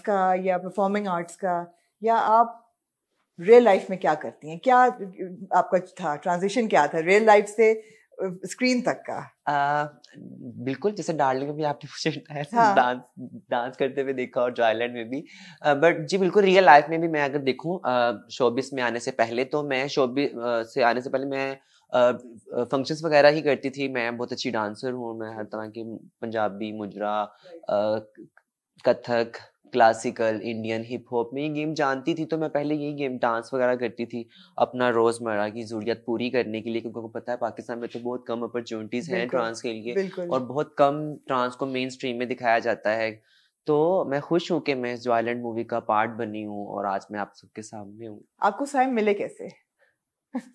का या performing arts का, या आप रियल लाइफ में क्या करती हैं? क्या आपका था ट्रांजिशन, क्या था रियल लाइफ से स्क्रीन तक का? बिल्कुल, जैसे डार्लिंग में भी आपने मुझे ऐसे हाँ। डांस डांस करते हुए देखा और जॉयलैंड में भी। बट जी बिल्कुल रियल लाइफ में भी मैं अगर देखूँ शोबिस में आने से पहले, तो मैं से आने से पहले मैं फंक्शंस वगैरह ही करती थी। मैं बहुत अच्छी डांसर हूँ, मैं हर तरह की पंजाबी, मुजरा, Kathak, classical, Indian, hip hop में ये गेम जानती थी, तो मैं पहले यही गेम डांस वगैरह करती थी अपना रोजमर्रा की ज़रूरियत पूरी करने के लिए, क्योंकि आपको पता है पाकिस्तान में तो बहुत कम अपॉर्चुनिटीज़ हैं बिल्कुल ट्रांस के लिए बिल्कुल। और बहुत कम ट्रांस को मेन स्ट्रीम में दिखाया जाता है। तो मैं खुश हूँ कि मैं इस जॉयलैंड मूवी का पार्ट बनी हूँ और आज मैं आप सबके सामने हूँ। आपको साइम मिले कैसे?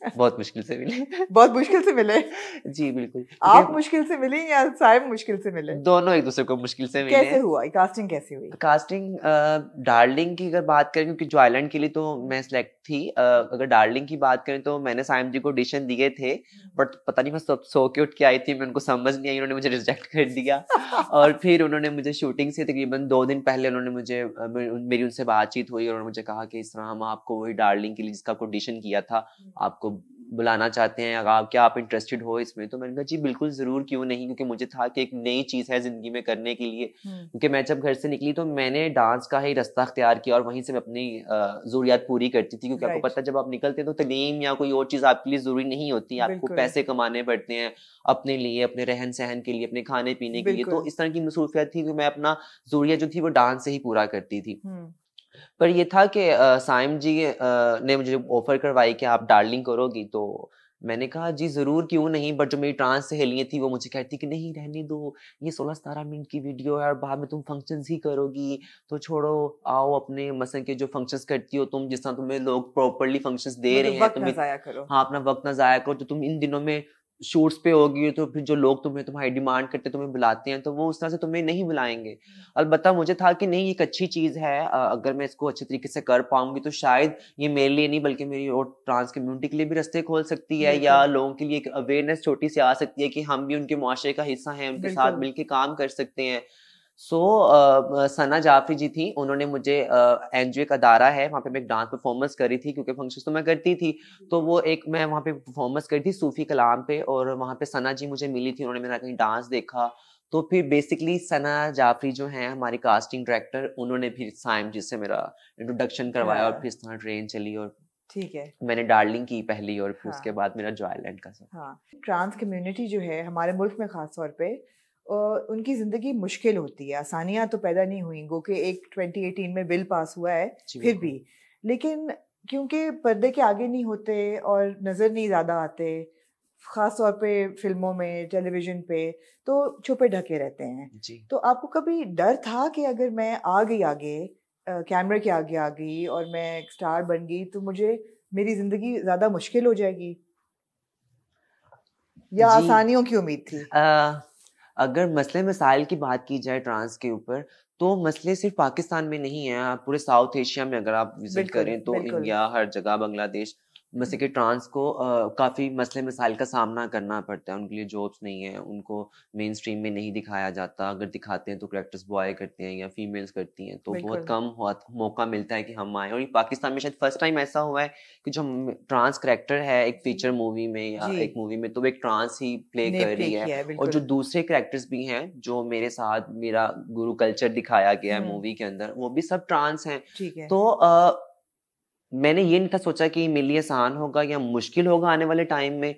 बहुत मुश्किल से मिले। बहुत मुश्किल से मिले? जी बिल्कुल, आप क्योंकि मुश्किल से मिली या साइम मुश्किल से मिले? दोनों एक दूसरे को मुश्किल से मिले कैसे हैं। हुआ कास्टिंग, कैसे हुई? कास्टिंग डार्लिंग की अगर बात करें, क्योंकि जो आइलैंड के लिए तो मैं सिलेक्ट थी, अगर डार्लिंग की बात करें तो मैंने साइम जी को ऑडिशन दिए थे, बट पता नहीं मैं सब सो के उठ के आई थी, मैं उनको समझ नहीं आई, उन्होंने मुझे रिजेक्ट कर दिया। और फिर उन्होंने मुझे शूटिंग से तकरीबन 2 दिन पहले उन्होंने मुझे मेरी उनसे बातचीत हुई और उन्होंने मुझे कहा कि इस तरह हम आपको वही डार्लिंग के लिए जिसका आपको ऑडिशन किया था आपको बुलाना चाहते हैं, अगर आप क्या आप इंटरेस्टेड हो इसमें? तो मैंने कहा जी बिल्कुल ज़रूर, क्यों नहीं, क्योंकि मुझे था कि एक नई चीज़ है ज़िंदगी में करने के लिए। क्योंकि मैं जब घर से निकली तो मैंने डांस का ही रास्ता अख्तियार किया और वहीं से मैं अपनी ज़रूरियात पूरी करती थी, क्योंकि आपको राइट। पता है जब आप निकलते हैं तो तालीम या कोई और चीज़ आपके लिए ज़रूरी नहीं होती, आपको बिल्कुल पैसे कमाने पड़ते हैं अपने लिए, अपने रहन-सहन के लिए, अपने खाने-पीने के लिए। तो बिल्कुल। इस तरह की मसरूफियत थी कि मैं अपना ज़रूरियत जो थी वो डांस से ही पूरा करती थी। हम्म। पर ये था कि साइम जी ने मुझे ऑफर करवाई कि आप डार्लिंग करोगी, तो मैंने कहा जी ज़रूर, क्यों नहीं। बट जो मेरी ट्रांस सहेलियाँ थी वो मुझे कहती कि नहीं रहने दो, ये 16-17 मिनट की वीडियो है और बाद में तुम फंक्शंस ही करोगी, तो छोड़ो, आओ अपने मसलन के जो फंक्शंस करती हो तुम, जिस तरह तुम्हें लोग प्रॉपरली फंक्शंस दे रहे मतलब हैं वक्त ना तुम्हें, जाया करो। हाँ अपना वक्त ना ज़ाया करो, तो तुम इन दिनों में शूट्स पे होगी, तो फिर जो लोग तुम्हारी डिमांड करते तुम्हें बुलाते हैं, तो वो उस तरह से तुम्हें नहीं बुलाएंगे। अलबत्ता मुझे था कि नहीं, ये एक अच्छी चीज़ है, अगर मैं इसको अच्छे तरीके से कर पाऊँगी तो शायद ये मेरे लिए नहीं बल्कि मेरी और ट्रांस कम्युनिटी के लिए भी रास्ते खोल सकती है, या बिल्कुल लोगों के लिए एक अवेयरनेस छोटी-सी आ सकती है कि हम भी उनके मुआशरे का हिस्सा हैं, उनके साथ बिल्कुल। मिलके काम कर सकते हैं। सो सना जाफरी जी थी, उन्होंने मुझे एनजीओ एक अदारा है, वहाँ पे मैं एक डांस परफॉर्मेंस करी थी, क्योंकि फंक्शंस तो मैं करती थी, तो वो एक मैं वहाँ पे परफॉर्मेंस करी थी सूफी कलाम पे, और वहाँ पे सना जी मुझे मिली थी, उन्होंने मेरा कहीं डांस देखा, तो फिर बेसिकली सना जाफरी जो हैं हमारी कास्टिंग डायरेक्टर, उन्होंने फिर साइम जी से मेरा इंट्रोडक्शन करवाया और हाँ फिर इस तरह ट्रेन चली और ठीक है। मैंने डार्लिंग की पहली, और फिर उसके हाँ बाद मेरा जॉयलैंड का सफर। हाँ। ट्रांस कम्युनिटी जो है हमारे मुल्क में ख़ास तौर पे, उनकी ज़िंदगी मुश्किल होती है। आसानियाँ तो पैदा नहीं हुई, गो कि एक 2018 में बिल पास हुआ है जी फिर बिल्कुल। भी, लेकिन क्योंकि पर्दे के आगे नहीं होते और नज़र नहीं ज़्यादा आते, ख़ास तौर पे फ़िल्मों में, टेलीविज़न पे, तो छुपे ढके रहते हैं। जी। तो आपको कभी डर था कि अगर मैं आ गई आगे, कैमरे के आगे आ गई और मैं एक स्टार बन गई, तो मुझे मेरी ज़िंदगी ज़्यादा मुश्किल हो जाएगी, या जी। आसानियों की उम्मीद थी? अ, अगर मसले मसाइल की बात की जाए ट्रांस के ऊपर, तो मसले सिर्फ पाकिस्तान में नहीं है, आप पूरे साउथ एशिया में अगर आप विजिट बिल्कुल, करें तो बिल्कुल। इंडिया, हर जगह, बांग्लादेश, मसले के ट्रांस को काफ़ी मसले मसाइल का सामना करना पड़ता है, उनके लिए जॉब्स नहीं है, उनको मेन स्ट्रीम में नहीं दिखाया जाता, अगर दिखाते हैं तो कैरेक्टर्स बॉय करते हैं या फीमेल्स करती हैं, तो बहुत बिल्कुल। कम मौका मिलता है कि हम आए, और ये पाकिस्तान में शायद फर्स्ट टाइम ऐसा हुआ है कि जो ट्रांस कैरेक्टर है एक फीचर मूवी में या जी, एक मूवी में, तो वो एक ट्रांस ही प्ले ने कर प्ले रही है। किया है, और जो बिल्कुल। दूसरे कैरेक्टर्स भी हैं जो मेरे साथ मेरा गुरु कल्चर दिखाया गया है हुँ, मूवी के अंदर, वो भी सब ट्रांस हैं। ठीक है। तो मैंने ये नहीं था सोचा कि मेरे लिए आसान होगा या मुश्किल होगा आने वाले टाइम में,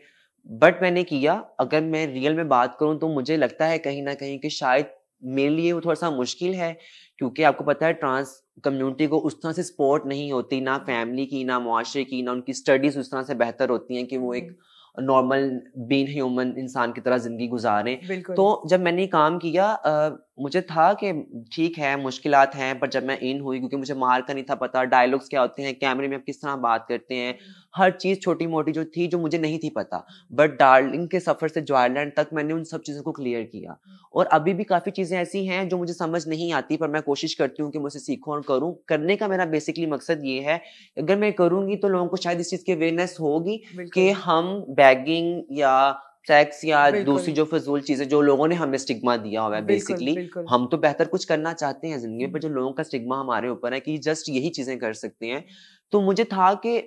बट मैंने किया। अगर मैं रियल में बात करूँ तो मुझे लगता है कहीं न कहीं कि शायद मेरे लिए वो थोड़ा-सा मुश्किल है, क्योंकि आपको पता है ट्रांस कम्युनिटी को उस तरह से सपोर्ट नहीं होती, ना फैमिली की, ना मुआशरे की, ना उनकी स्टडीज़ उस तरह से बेहतर होती हैं कि वो एक हुँ, नॉर्मल बीइंग ह्यूमन इंसान की तरह ज़िंदगी गुज़ारें। तो बिल्कुल। जब मैंने ये काम किया मुझे था कि ठीक है, मुश्किलात हैं, पर जब मैं इन हुई, क्योंकि मुझे मार का नहीं था पता, डायलॉग्स क्या होते हैं, कैमरे में आप किस तरह बात करते हैं, हर चीज़ छोटी-मोटी जो थी, जो मुझे नहीं थी पता। बट डार्लिंग के सफ़र से जॉयलैंड तक मैंने उन सब चीज़ों को क्लियर किया, और अभी भी काफ़ी चीज़ें ऐसी हैं जो मुझे समझ नहीं आती, पर मैं कोशिश करती हूँ कि मैं उसे सीखूँ और करूँ। करने का मेरा बेसिकली मकसद ये है, अगर मैं करूँगी तो लोगों को शायद इस चीज़ की अवेयरनेस होगी कि बिल्कुल। हम बेगिंग या सेक्स या दूसरी बिल्कुल, जो फिजूल चीजें जो लोगों ने हमें स्टिग्मा दिया हुआ है बिल्कुल, बेसिकली, बिल्कुल। हम तो बेहतर कुछ करना चाहते हैं जिंदगी में, पर हुँ, जो लोगों का स्टिग्मा हमारे ऊपर है कि जस्ट यही चीजें कर सकते हैं, तो मुझे था कि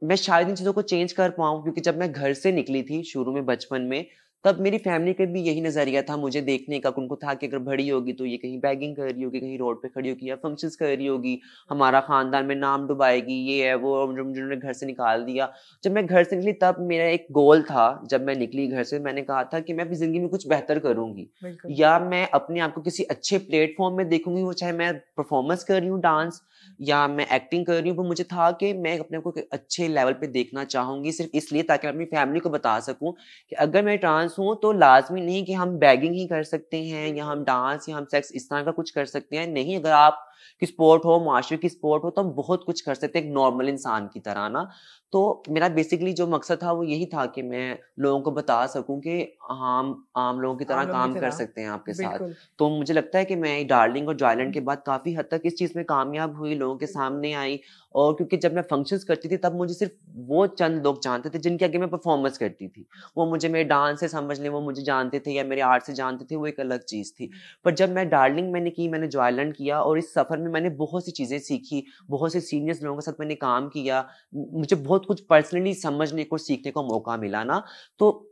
मैं शायद इन चीज़ों को चेंज कर पाऊँ, क्योंकि जब मैं घर से निकली थी शुरू में बचपन में, तब मेरी फैमिली का भी यही नज़रिया था मुझे देखने का, कि उनको था कि अगर बड़ी होगी तो ये कहीं बेगिंग कर रही होगी, कहीं रोड पे खड़ी होगी या फंक्शंस कर रही होगी, हमारा खानदान में नाम डुबाएगी, ये है, वो, और जिन्होंने घर से निकाल दिया। जब मैं घर से निकली तब मेरा एक गोल था, जब मैं निकली घर से मैंने कहा था कि मैं अपनी ज़िंदगी में कुछ बेहतर करूँगी, बिल्कुल। या मैं अपने आप को किसी अच्छे प्लेटफ़ॉर्म में देखूँगी, वो चाहे मैं परफ़ॉर्मेंस कर रही हूँ डांस या मैं एक्टिंग कर रही हूँ, पर मुझे था कि मैं अपने आप को एक अच्छे लेवल पे देखना चाहूँगी, सिर्फ़ इसलिए ताकि मैं अपनी फैमिली को बता सकूँ कि अगर मैं ट्रांस हूँ तो लाज़मी नहीं कि हम बेगिंग ही कर सकते हैं या हम डांस या हम सेक्स इस तरह का कुछ कर सकते हैं। नहीं, अगर आप की स्पोर्ट हो, माशरे की स्पोर्ट हो, तो हम बहुत कुछ कर सकते हैं एक नॉर्मल इंसान की तरह ना। तो मेरा बेसिकली जो मकसद था वो यही था कि मैं लोगों को बता सकूँ कि हम आम लोगों की तरह आम लोगों की काम कर तरह। सकते हैं आपके साथ। बिल्कुल। तो मुझे लगता है कि मैं डार्लिंग और जॉयलैंड हुँ, के बाद काफ़ी हद तक इस चीज़ में कामयाब हुई, लोगों के बिल्कुल। सामने आई, और क्योंकि जब मैं फंक्शंस करती थी तब मुझे सिर्फ़ वो चंद लोग जानते थे जिनके आगे मैं परफ़ॉर्मेंस करती थी। वो मुझे मेरे डांस से समझ लें, वो मुझे जानते थे या मेरे आर्ट से जानते थे, वो एक अलग चीज़ थी। पर जब मैं डार्लिंग मैंने की, मैंने जॉयलैंड किया, और इस सफ़र में मैंने बहुत सी चीज़ें सीखी, बहुत से सीनियर्स लोगों के साथ मैंने काम किया, मुझे बहुत कुछ पर्सनली समझने को, सीखने को मौका मिला ना, तो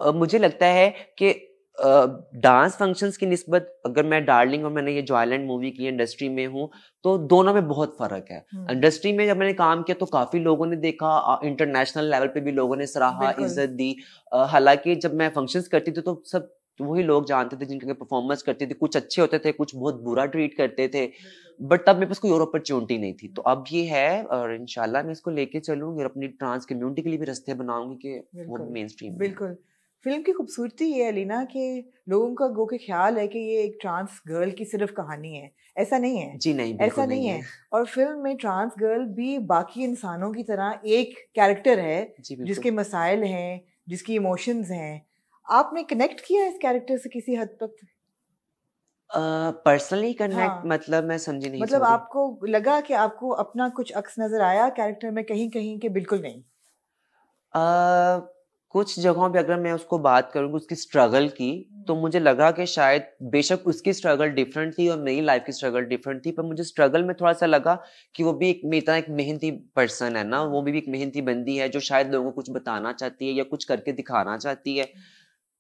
मुझे लगता है कि डांस फंक्शंस की निस्बत अगर मैं डार्लिंग और मैंने ये जॉयलैंड मूवी की इंडस्ट्री में हूँ, तो दोनों में बहुत फ़र्क है। हुँ, इंडस्ट्री में जब मैंने काम किया तो काफ़ी लोगों ने देखा, इंटरनेशनल लेवल पे भी लोगों ने सराहा, बिल्कुल। इज़्ज़त दी। हालाँकि जब मैं फंक्शंस करती थी तो सब वही लोग जानते थे जिनके परफॉर्मेंस करती थी, कुछ अच्छे होते थे, कुछ बहुत बुरा ट्रीट करते थे। बट तब मेरे पास कोई और अपॉर्च्युनिटी नहीं थी। तो अब ये है, और इंशाल्लाह मैं इसको लेके चलूँगी और अपनी ट्रांस कम्युनिटी के लिए भी रास्ते बनाऊँगी कि वो बिल्कुल, मेन स्ट्रीम में आए। बिल्कुल। फ़िल्म की खूबसूरती ये है लीना कि लोगों का गो के ख़्याल है कि ये एक ट्रांस गर्ल की सिर्फ़ कहानी है। ऐसा नहीं है, जी नहीं, ऐसा बिल्कुल नहीं नहीं है। है। और फ़िल्म में ट्रांस गर्ल भी बाकी इंसानों की तरह एक कैरेक्टर है, जी, बिल्कुल। जिसके मसाइल हैं, जिसकी इमोशंस हैं। आपने कनेक्ट किया इस कैरेक्टर से किसी हद तक? पर्सनली कनेक्ट हाँ, मतलब मैं समझी नहीं, मतलब सॉरी। आपको लगा कि आपको अपना कुछ अक्स नज़र आया कैरेक्टर में कहीं-कहीं कि बिल्कुल नहीं? अ, कुछ जगहों पे अगर मैं उसको बात करूँ उसकी स्ट्रगल की, तो हुँ, मुझे लगा कि शायद बेशक उसकी स्ट्रगल डिफरेंट थी और मेरी लाइफ की स्ट्रगल डिफरेंट थी, पर मुझे स्ट्रगल में थोड़ा-सा लगा कि वो भी एक मेरी तरह एक मेहनती पर्सन है ना, वो भी एक मेहनती बंदी है जो शायद लोगों को कुछ बताना चाहती है या कुछ करके दिखाना चाहती है।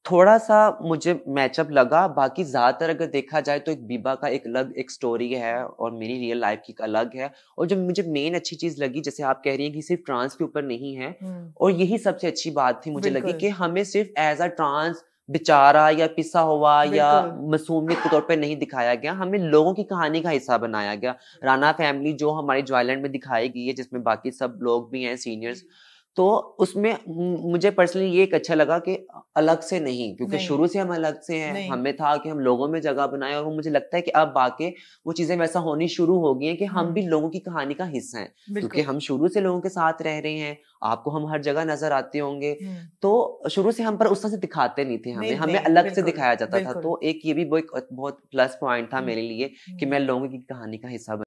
थोड़ा-सा मुझे मैचअप लगा, बाकी ज़्यादातर अगर देखा जाए तो एक बीबा का एक अलग एक स्टोरी है और मेरी रियल लाइफ़ की एक अलग है, और जो मुझे मेन अच्छी चीज़ लगी, जैसे आप कह रही हैं कि सिर्फ़ ट्रांस के ऊपर नहीं है, हुँ, और यही सबसे अच्छी बात थी मुझे लगी बिल्कुल, कि हमें सिर्फ़ एज़ अ ट्रांस बेचारा या पिसा हुआ या बिल्कुल। मासूमियत के तौर पे नहीं दिखाया गया, हमें लोगों की कहानी का हिस्सा बनाया गया। राणा फैमिली जो हमारी जॉयलैंड में दिखाई गई है, जिसमें बाकी सब लोग भी हैं सीनियर्स, तो उसमें मुझे पर्सनली ये एक अच्छा लगा कि अलग से नहीं, क्योंकि नहीं, शुरू से हम अलग से हैं, नहीं। हमें था कि हम लोगों में जगह बनाएँ, और वो मुझे लगता है कि अब आके वो चीज़ें वैसा होनी शुरू हो गई हैं कि हम भी हुँ, लोगों की कहानी का हिस्सा हैं। क्योंकि बिल्कुल। हम शुरू से लोगों के साथ रह रहे हैं, आपको हम हर जगह नज़र आते होंगे, हुँ, तो शुरू से हम पर उस तरह से दिखाते नहीं थे हमें, नहीं, हमें नहीं, अलग से बिल्कुल, दिखाया जाता था। बिल्कुल। तो एक ये भी वो एक बहुत प्लस पॉइंट था हुँ, मेरे लिए कि हुँ। मैं लोगों की कहानी का हिस्सा